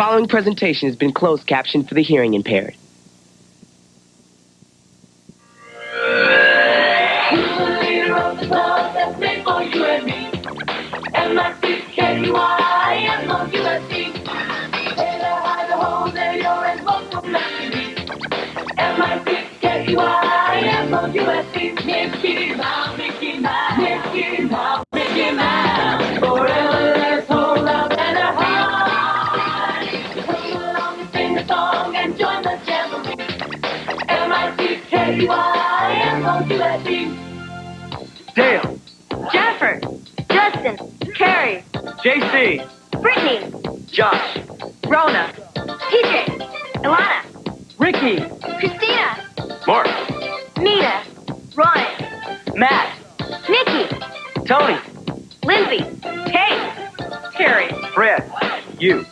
following presentation has been closed captioned for the hearing impaired. Mickey Mouse, Mickey Mouse, Mickey Mouse, Mickey Mouse. Forever let's hold up and a high. Come along and sing a song and join the jamboree. M-I-C-K-E-Y-M-O-U-S-E. Dale. Jennifer. Justin. Keri. JC. Britney. Josh. Rhona. TJ. Ilana. Ricky. Christina. Marc. Mita. Ryan. Matt. Nikki. Tony. Lindsey. Kate. Terri. Fred. You.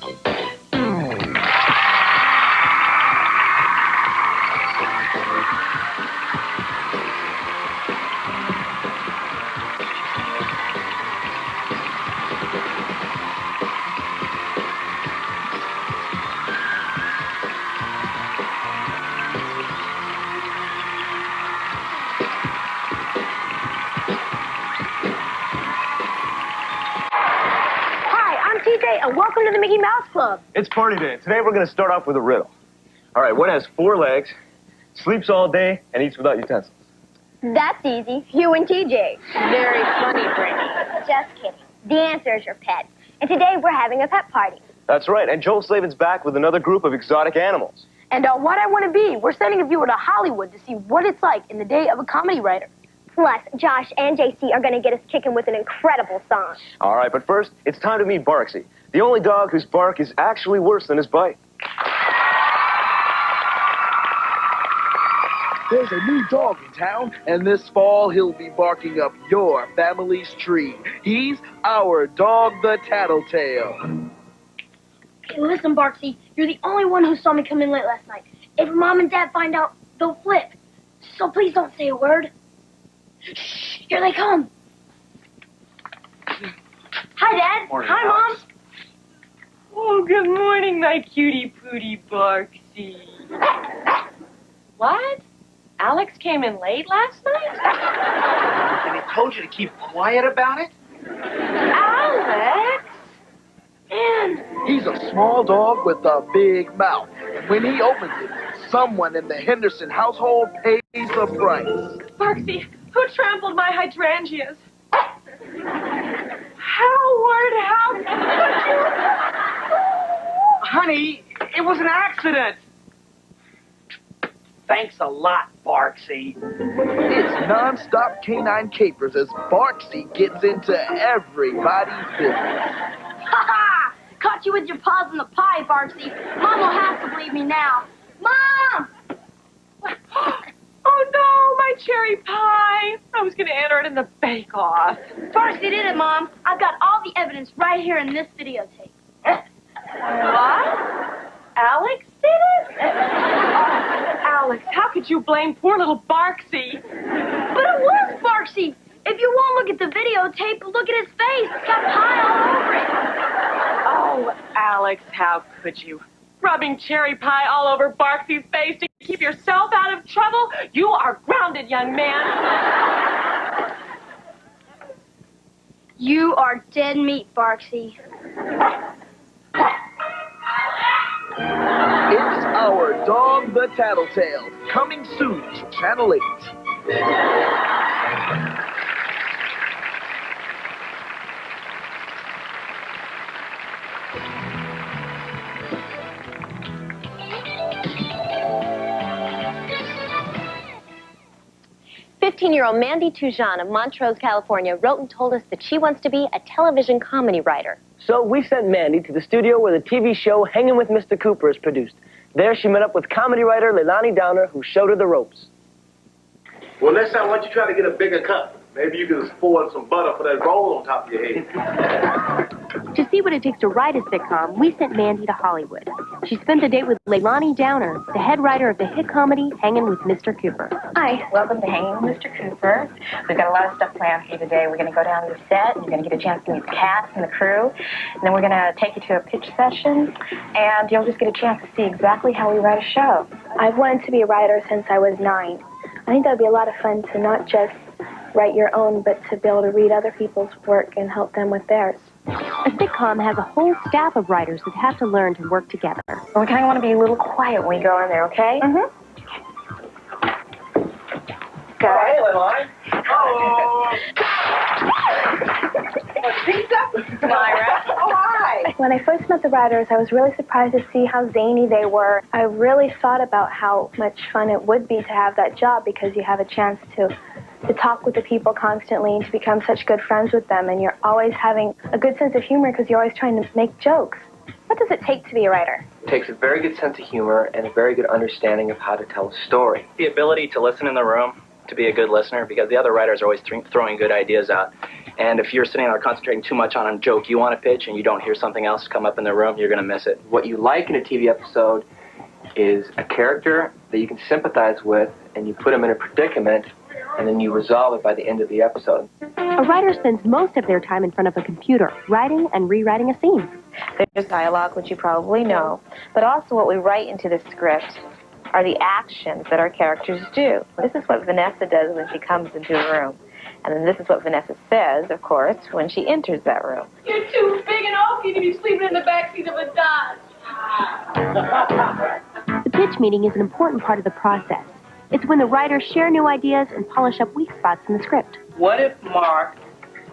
And welcome to the Mickey Mouse Club. It's party day. Today we're going to start off with a riddle. All right, one has 4 legs, sleeps all day, and eats without utensils. That's easy. You and TJ. Very funny, Britney. Just kidding. The answer is your pet. And today we're having a pet party. That's right, and Joel Slaven's back with another group of exotic animals. And What I Want to Be, we're sending a viewer to Hollywood to see what it's like in the day of a comedy writer. Plus, Josh and JC are going to get us kicking with an incredible song. All right, but first, it's time to meet Barksy, the only dog whose bark is actually worse than his bite. There's a new dog in town, and this fall he'll be barking up your family's tree. He's our dog, the Tattletale. Hey, listen, Barksy, you're the only one who saw me come in late last night. If Mom and Dad find out, they'll flip. So please don't say a word. Shh, here they come. Hi, Dad. Morning, Hi, Alex. Mom. Oh, good morning, my cutie pootie Barksy. What? Alex came in late last night? And he told you to keep quiet about it? Alex? And He's a small dog with a big mouth. And when he opens it, someone in the Henderson household pays the price. Barksy, who trampled my hydrangeas? Howard, how could you? Honey, it was an accident. Thanks a lot, Barksy. It's non-stop canine capers as Barksy gets into everybody's business. ha-ha! Caught you with your paws in the pie, Barksy. Mom will have to believe me now. Mom! Oh, no, my cherry pie. I was going to enter it in the bake-off. Barksy did it, Mom. I've got all the evidence right here in this videotape. What? Alex did it? Oh, Alex, how could you blame poor little Barksy? But it was Barksy. If you won't look at the videotape, look at his face. It's got pie all over it. Oh, Alex, how could you? Rubbing cherry pie all over Barksy's face to keep yourself out of trouble? You are grounded, young man. You are dead meat, Barksy. It's our dog, the Tattletale, coming soon to Channel 8. 15-year-old Mandy Tujan of Montrose, California, wrote and told us that she wants to be a television comedy writer. So we sent Mandy to the studio where the TV show Hangin' with Mr. Cooper is produced. There she met up with comedy writer Leilani Downer, who showed her the ropes. Well, next time, why don't you try to get a bigger cup? Maybe you could afford some butter for that roll on top of your head. To see what it takes to write a sitcom, we sent Mandy to Hollywood. She spent the day with Leilani Downer, the head writer of the hit comedy Hangin with Mr. Cooper. Hi, welcome to Hanging with Mr. Cooper. We've got a lot of stuff planned for you today. We're going to go down to the set, and you're going to get a chance to meet the cast and the crew. And then we're going to take you to a pitch session, and you'll just get a chance to see exactly how we write a show. I've wanted to be a writer since I was 9. I think that would be a lot of fun to not just write your own, but to be able to read other people's work and help them with theirs. A sitcom has a whole staff of writers that have to learn to work together. Well, we kind of want to be a little quiet when we go in there, okay? Oh, hey, Leilani. Oh. Pizza? Myra? Oh, hi. When I first met the writers, I was really surprised to see how zany they were. I really thought about how much fun it would be to have that job because you have a chance to talk with the people constantly and to become such good friends with them, and you're always having a good sense of humor because you're always trying to make jokes. What does it take to be a writer? It takes a very good sense of humor and a very good understanding of how to tell a story. The ability to listen in the room, to be a good listener, because the other writers are always throwing good ideas out. And if you're sitting there concentrating too much on a joke you want to pitch and you don't hear something else come up in the room, you're going to miss it. What you like in a TV episode is a character that you can sympathize with, and you put them in a predicament, and then you resolve it by the end of the episode. A writer spends most of their time in front of a computer, writing and rewriting a scene. There's dialogue, which you probably know, but also what we write into the script are the actions that our characters do. This is what Vanessa does when she comes into a room. And then this is what Vanessa says, of course, when she enters that room. You're too big and bulky to be sleeping in the backseat of a Dodge. The pitch meeting is an important part of the process. It's when the writers share new ideas and polish up weak spots in the script. What if Marc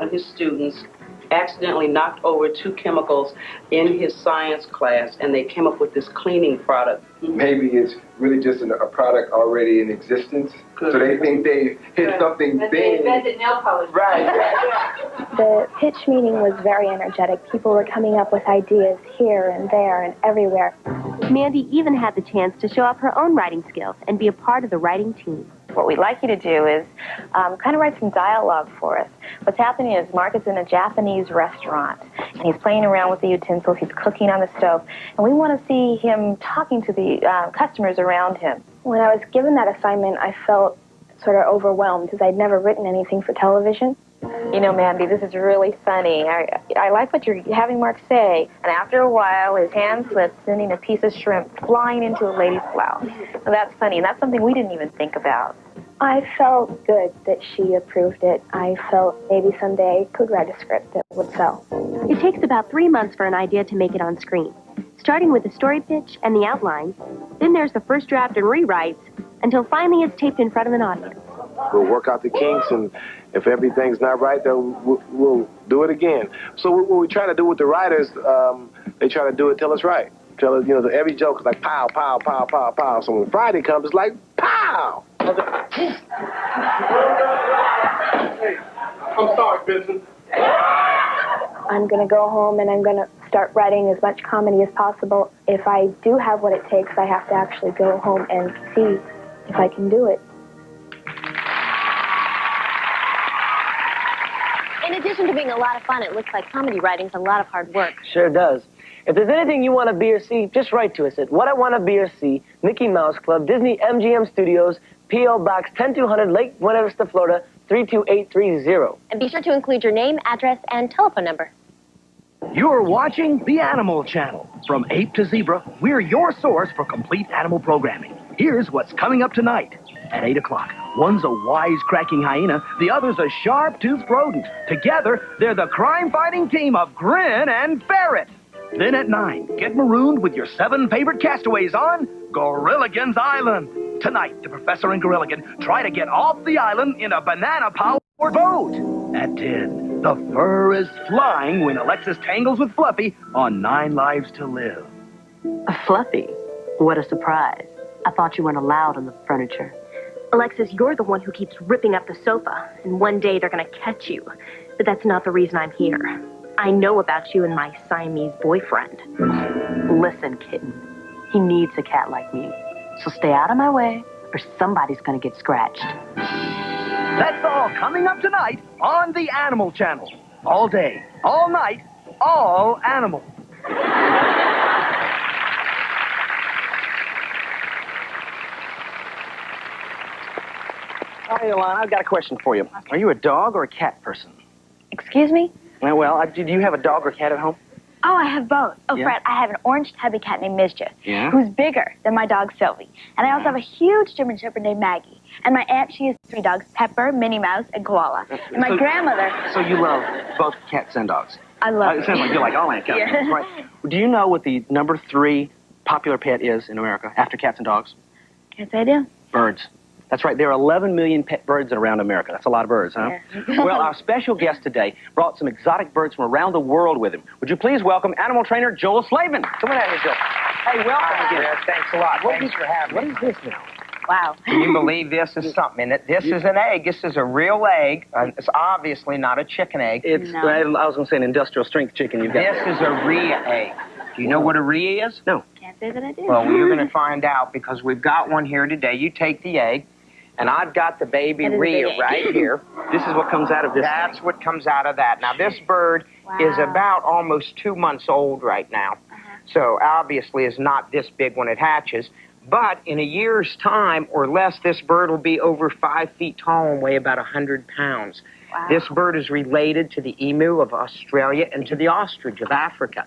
and his students accidentally knocked over 2 chemicals in his science class and they came up with this cleaning product? Maybe it's really just a product already in existence. So they think they hit something big. They invented nail polish. Right. The pitch meeting was very energetic. People were coming up with ideas here and there and everywhere. Mandy even had the chance to show off her own writing skills and be a part of the writing team. What we'd like you to do is kind of write some dialogue for us. What's happening is Marc is in a Japanese restaurant, and he's playing around with the utensils, he's cooking on the stove, and we want to see him talking to the customers around him. When I was given that assignment, I felt sort of overwhelmed because I'd never written anything for television. You know, Mandy, this is really funny. I like what you're having Marc say. And after a while, his hand slipped, sending a piece of shrimp flying into a lady's blouse. And that's funny, and that's something we didn't even think about. I felt good that she approved it. I felt maybe someday I could write a script that would sell. It takes about 3 months for an idea to make it on screen, starting with the story pitch and the outline. Then there's the first draft and rewrites, until finally it's taped in front of an audience. We'll work out the kinks, and if everything's not right, then we'll do it again. So what we try to do with the writers, they try to do it till it's right. Till it, every joke is like pow, pow, pow, pow, pow. So when Friday comes, it's like pow. I'm sorry, Vincent. I'm going to go home and I'm going to start writing as much comedy as possible. If I do have what it takes, I have to actually go home and see if I can do it. In addition to being a lot of fun, it looks like comedy writing's a lot of hard work. Sure does. If there's anything you want to be or see, just write to us at What I Want to Be or See, Mickey Mouse Club, Disney MGM Studios, P.O. Box 10200, Lake Buena Vista, Florida, 32830. And be sure to include your name, address, and telephone number. You're watching the Animal Channel. From ape to zebra, we're your source for complete animal programming. Here's what's coming up tonight. At 8 o'clock, one's a wise-cracking hyena, the other's a sharp-toothed rodent. Together, they're the crime-fighting team of Grin and Ferret. Then at 9, get marooned with your 7 favorite castaways on Gorilligan's Island. Tonight, the Professor and Gorilligan try to get off the island in a banana-powered boat. At 10, the fur is flying when Alexis tangles with Fluffy on 9 Lives to Live. Fluffy? What a surprise. I thought you weren't allowed on the furniture. Alexis, you're the one who keeps ripping up the sofa, and one day they're going to catch you. But that's not the reason I'm here. I know about you and my Siamese boyfriend. Listen, kitten. He needs a cat like me. So stay out of my way, or somebody's going to get scratched. That's all coming up tonight on the Animal Channel. All day, all night, all animal. Hi, Ilana. I've got a question for you. Are you a dog or a cat person? Excuse me? Well, do you have a dog or cat at home? Oh, I have both. Oh, Yeah? Fred, I have an orange tabby cat named Mischief, Yeah? who's bigger than my dog Sylvie. And I also have a huge German Shepherd named Maggie. And my aunt, she has 3 dogs, Pepper, Minnie Mouse, and Koala. And my grandmother... So you love both cats and dogs? I love It sounds like you like all animals, Yeah. right? Do you know what the number 3 popular pet is in America after cats and dogs? Yes, I do. Birds. That's right. There are 11 million pet birds around America. That's a lot of birds, huh? Yeah. Well, our special guest today brought some exotic birds from around the world with him. Would you please welcome animal trainer Joel Slaven? Come on out here, Joel. Hey, welcome again. Thanks a lot. Thanks for having me. What is this now? Wow. Can you believe this is something? This is an egg. This is a real egg. It's obviously not a chicken egg. It's, I was going to say an industrial strength chicken you've got. This is a rhea egg. Do you know what a rhea is? No. Can't say that I do. Well, you're going to find out because we've got one here today. You take the egg, and I've got the baby That is a rhea big egg. right here. This is what comes out of this. That's what comes out of that. Now, this bird is about almost 2 months old right now. So, obviously, is not this big when it hatches. But in a year's time or less, this bird will be over 5 feet tall and weigh about 100 pounds. Wow. This bird is related to the emu of Australia and to the ostrich of Africa.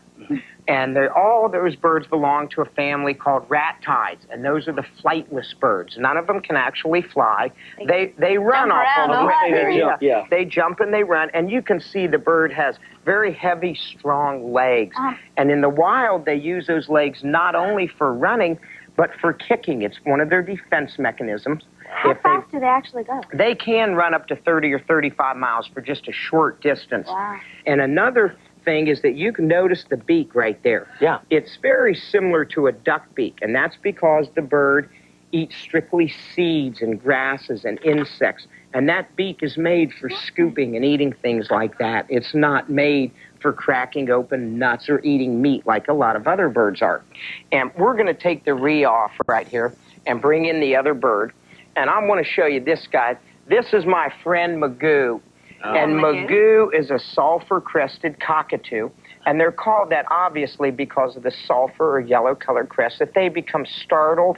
And all those birds belong to a family called rat tides, and those are the flightless birds. None of them can actually fly. They run off on the way. Yeah. They jump and they run, and you can see the bird has very heavy, strong legs. And in the wild, they use those legs not only for running, but for kicking. It's one of their defense mechanisms. How fast do they actually go? They can run up to 30 or 35 miles for just a short distance. Wow. And another thing is that you can notice the beak right there. Yeah. It's very similar to a duck beak, and that's because the bird eats strictly seeds and grasses and insects. And that beak is made for scooping and eating things like that. It's not made for cracking open nuts or eating meat like a lot of other birds are. And we're going to take the rhea off right here and bring in the other bird. And I want to show you this guy. This is my friend Magoo. And Magoo is a sulfur-crested cockatoo. And they're called that, obviously, because of the sulfur or yellow-colored crest. If they become startled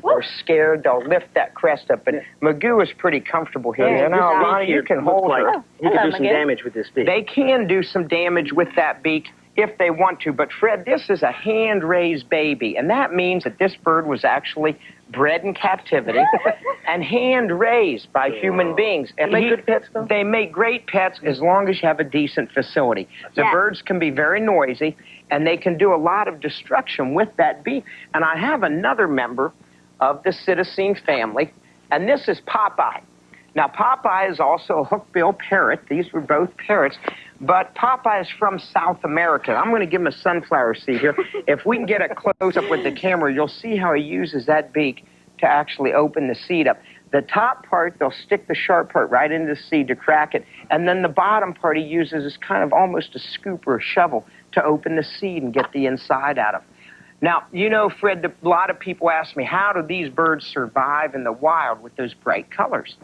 or scared, they'll lift that crest up. But Magoo is pretty comfortable here. Yeah, You know, Ronnie, you can hold her. You can do some damage with this beak. They can do some damage with that beak if they want to. But, Fred, this is a hand-raised baby. And that means that this bird was actually bred in captivity and hand-raised by human beings. And They make good pets, though? They make great pets as long as you have a decent facility. The birds can be very noisy, and they can do a lot of destruction with that beak. And I have another member of the Citizen family, and this is Popeye. Now, Popeye is also a hook-billed parrot. These were both parrots. But Popeye is from South America. I'm going to give him a sunflower seed here. If we can get a close-up with the camera, you'll see how he uses that beak to actually open the seed up. The top part, they'll stick the sharp part right into the seed to crack it. And then the bottom part he uses is kind of almost a scoop or a shovel to open the seed and get the inside out of it. Now, you know, Fred, a lot of people ask me, how do these birds survive in the wild with those bright colors?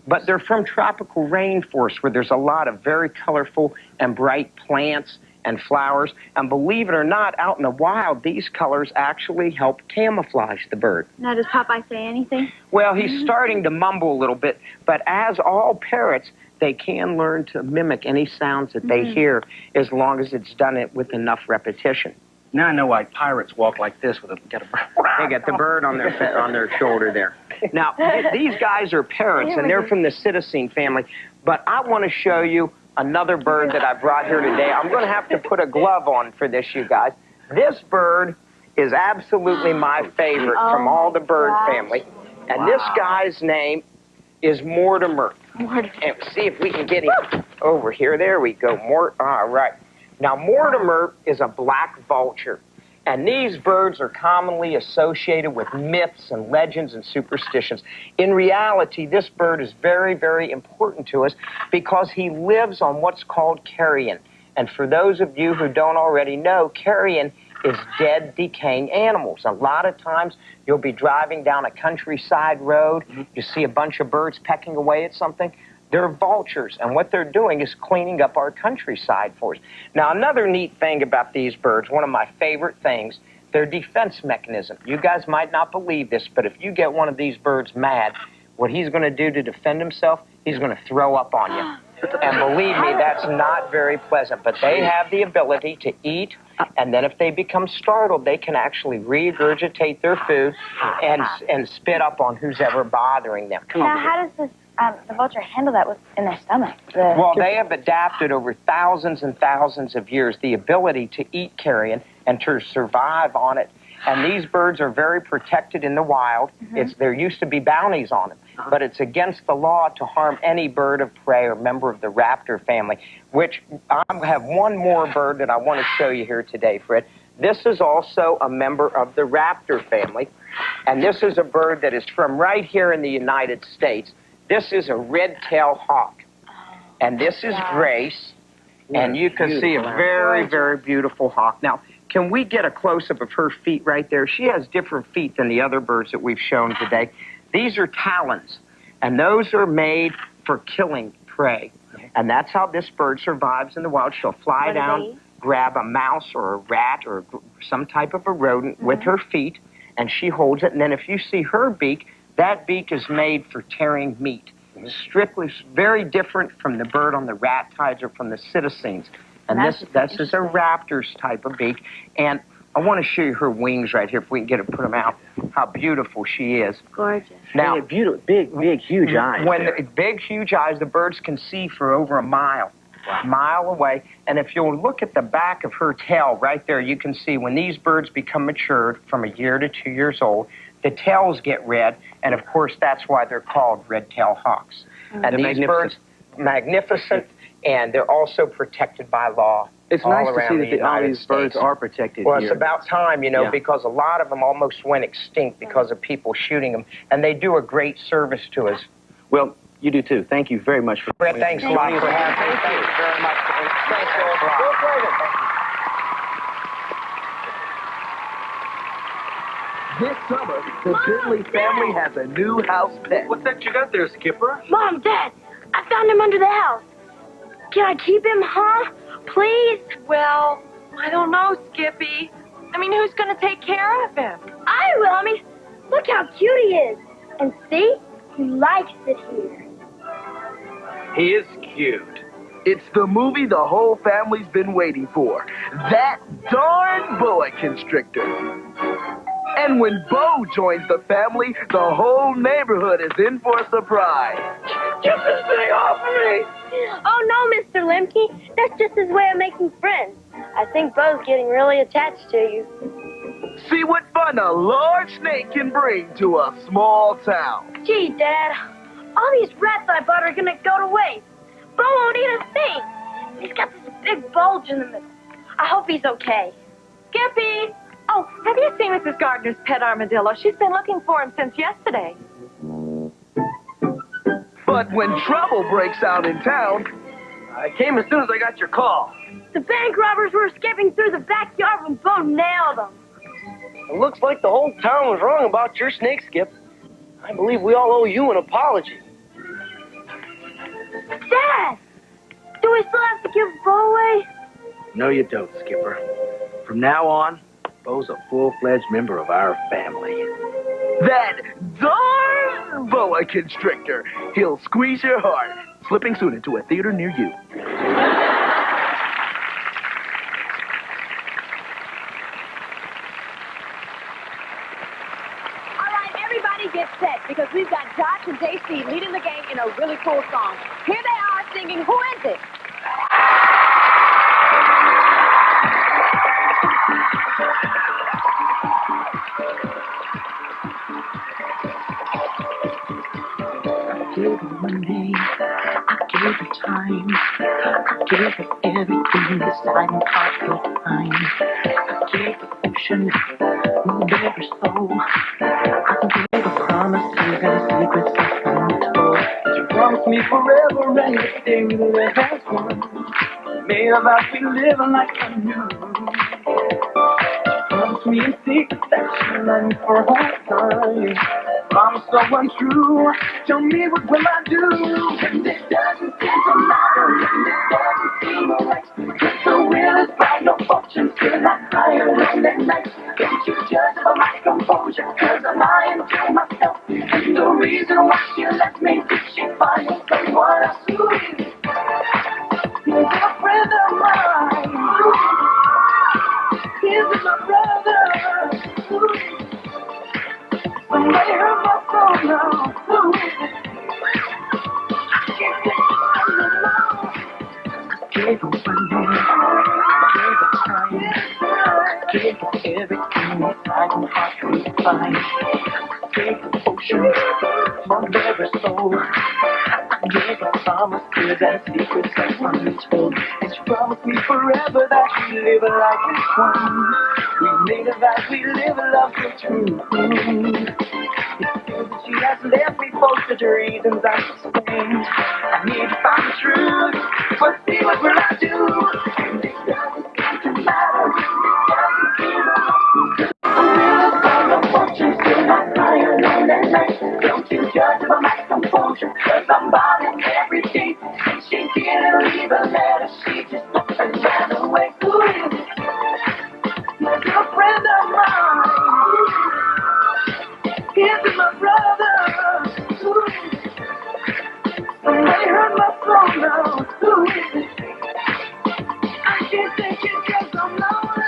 But they're from tropical rainforests where there's a lot of very colorful and bright plants and flowers. And believe it or not, out in the wild, these colors actually help camouflage the bird. Now, does Popeye say anything? Well, he's starting to mumble a little bit, but as all parrots, they can learn to mimic any sounds that they hear as long as it's done it with enough repetition. Now I know why pirates walk like this with a They got the bird on their shoulder there. Now, these guys are parrots, and they're from the Citizen family. But I want to show you another bird that I brought here today. I'm going to have to put a glove on for this, you guys. This bird is absolutely my favorite from all the bird family. And this guy's name is Mortimer. And see if we can get him over here. There we go. All right. Now, Mortimer is a black vulture. And these birds are commonly associated with myths and legends and superstitions. In reality, this bird is very, very important to us because he lives on what's called carrion. And for those of you who don't already know, carrion is dead, decaying animals. A lot of times, you'll be driving down a countryside road, you see a bunch of birds pecking away at something. They're vultures, and what they're doing is cleaning up our countryside for us. Now, another neat thing about these birds, one of my favorite things, their defense mechanism. You guys might not believe this, but if you get one of these birds mad, what he's going to do to defend himself, he's going to throw up on you. And believe me, that's not very pleasant. But they have the ability to eat, and then if they become startled, they can actually regurgitate their food and spit up on who's ever bothering them. Now, how does the vulture handle that in their stomach? Well, they have adapted over thousands and thousands of years the ability to eat carrion and to survive on it. And these birds are very protected in the wild. There used to be bounties on them. But it's against the law to harm any bird of prey or member of the raptor family, which I have one more bird that I want to show you here today, Fred. This is also a member of the raptor family, and this is a bird that is from right here in the United States. This is a red-tailed hawk, and this is Grace, and you can see a very, very beautiful hawk. Now, can we get a close-up of her feet right there? She has different feet than the other birds that we've shown today. These are talons, and those are made for killing prey. And that's how this bird survives in the wild. She'll fly down, grab a mouse or a rat or some type of a rodent with her feet, and she holds it. And then if you see her beak, that beak is made for tearing meat. Strictly, very different from the bird on the rat tides or from the cetaceans. And this is a raptor's type of beak. And I want to show you her wings right here, if we can get her, put them out, how beautiful she is. Gorgeous. Now, beautiful, big, huge eyes. When big, huge eyes, the birds can see for over a mile. A mile away. And if you'll look at the back of her tail right there, you can see when these birds become matured from 1 year to 2 years old, the tails get red, and of course that's why they're called red-tailed hawks. And these birds, magnificent, and they're also protected by law. It's nice to see that all these birds are protected Well, here. it's about time, you know, because a lot of them almost went extinct because of people shooting them, and they do a great service to us. Well, you do too. Thank you very much for... Brett, thanks a lot for having me. Thank you very much. Thanks, This summer, the Finley family has a new house pet. What's that you got there, Skipper? Mom, Dad, I found him under the house. Can I keep him, huh? Please? Well, I don't know, Skippy. I mean, who's going to take care of him? I will. I mean, look how cute he is. And see, he likes it here. He is cute. It's the movie the whole family's been waiting for. That darn boa constrictor. And when Bo joins the family, the whole neighborhood is in for a surprise. Get this thing off me! Oh, no, Mr. Lemke. That's just his way of making friends. I think Bo's getting really attached to you. See what fun a large snake can bring to a small town. Gee, Dad, all these rats I bought are gonna go to waste. Bo won't eat a thing. He's got this big bulge in the middle. I hope he's okay. Skippy! Oh, have you seen Mrs. Gardner's pet armadillo? She's been looking for him since yesterday. But when trouble breaks out in town... I came as soon as I got your call. The bank robbers were escaping through the backyard when Bo nailed them. It looks like the whole town was wrong about your snake, Skip. I believe we all owe you an apology. Dad! Do we still have to give Bo away? No, you don't, Skipper. From now on, Bo's a full-fledged member of our family. That darn boa constrictor. He'll squeeze your heart. Slipping soon into a theater near you. All right, everybody get set, because we've got Josh and JC leading the game in a really cool song. Here they are singing Who Is It? I gave her money, I gave her time, I gave her everything this time caught her time. I gave her ocean, moved every soul. I gave her promises and secrets left untold. She promised me forever and a stay with her as one. Made of us we live like I knew. told me in secret that she loved me for a whole time. Promise so untrue. Tell me what will I do? And it doesn't seem to matter, and it doesn't seem right. Cause the will is bright, no fortune, still I cry alone at night. Don't you judge by my composure, cause I'm lying to myself. And the reason why she left me, did she find someone else? Who is it? He's a friend of mine. He's my brother. Somebody hurt my soul now. Who is it? I can't take this anymore. Gave her one hand, gave her time, gave her everything inside my heart could find. Gave her ocean, my very soul. I gave her promises and secrets that untold. And she promised me forever that she'd live like this one. We made a vow we live a love so true. It seems that she has left me for such reasons I explain. I need to find the truth, but see what will I do? And it doesn't seem to matter, it doesn't seem right. The will is gone, no fortune, still not crying alone at night. Don't you judge by my composure, cause I'm buying every day. And she didn't leave a letter, she just up and ran away. Who is it? He's a friend of mine. He's my brother. Somebody hurt my soul now. Who is it? I can't take it cause I'm lonely.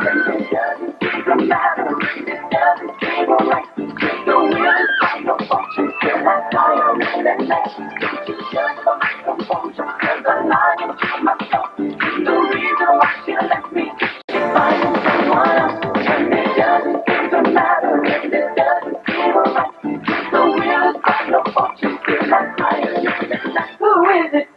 It doesn't seem to matter, it doesn't seem right. The will is right, no fortune, still I cry alone at night. Don't you judge by my composure, cause I'm lying to myself. The reason why she left me, she finding someone else. And it doesn't seem to matter, and it doesn't seem right. The will is right, no fortune, still I cry alone at night. Who is it?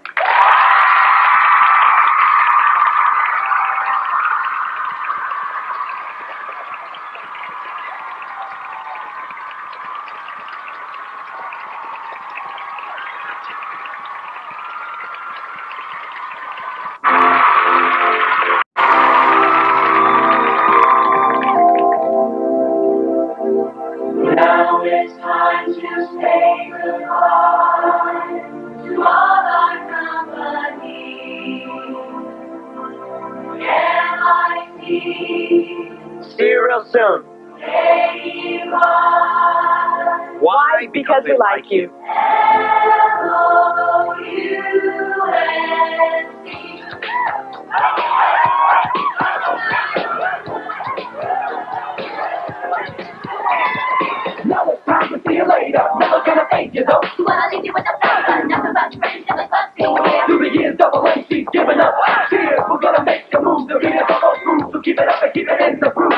Now it's time to say goodbye to all our company. MIC. See you real soon. Why? Because we like you. Now it's time to see you later. Never gonna thank you though. Wanna leave you with a thousand, nothing but your friends and the fussy. Through the years, double MC's giving up. Cheers, we're gonna make a move. The beat is all those grooves, so keep it up and keep it in the groove.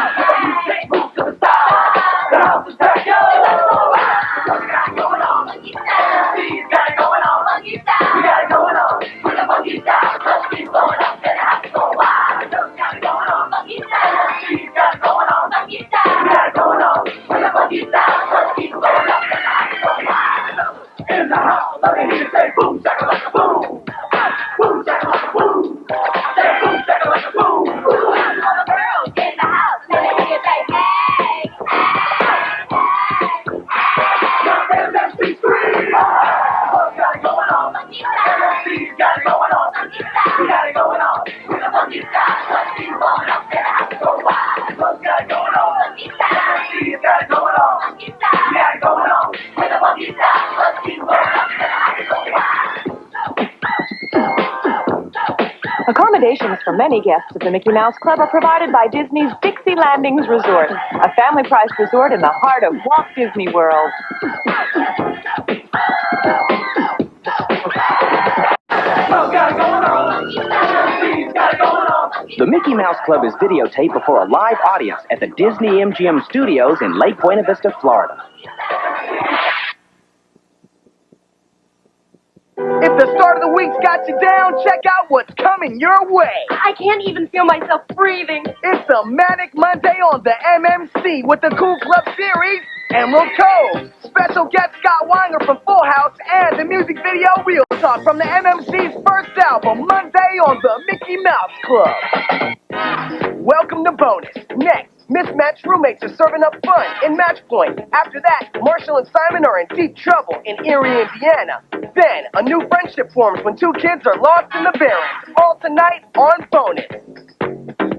Take moves to the side. The house is packed, yo. What we got going on? MC's got it going on. We got it going on. With the monkey style, the streets blowing up and the house is going wild. We got it going on. MC's got it going on. We got it going on. With the monkey style, the streets blowing up and the house is going wild. In the house, let me hear you say boom, shakalaka boom. Boom, shakalaka boom. Say boom, shakalaka boom. All the girls in the house, let me hear you say hey, hey, hey. Now there's MC3. What's got it going on? MC's got it going on. We got it going on. With the monkey style, the streets blowing up and the house is going wild. What's got it going on? MC's got it going on. We got it going on. With the monkey style, the streets blowing up and the house is going wild. Accommodations for many guests of the Mickey Mouse Club are provided by Disney's Dixie Landings Resort, a family-priced resort in the heart of Walt Disney World. The Mickey Mouse Club is videotaped before a live audience at the Disney MGM Studios in Lake Buena Vista, Florida. If the start of the week's got you down, check out what's coming your way. I can't even feel myself breathing. It's a Manic Monday on the MMC with the Cool Club series, Emerald Cove. Special guest Scott Weinger from Full House and the music video Real Talk from the MMC's first album, Monday on the Mickey Mouse Club. Welcome to Bonus. Next, mismatched roommates are serving up fun in Match Point. After that, Marshall and Simon are in deep trouble in Erie, Indiana. Then, a new friendship forms when two kids are lost in the Barrens. All tonight on Bonus.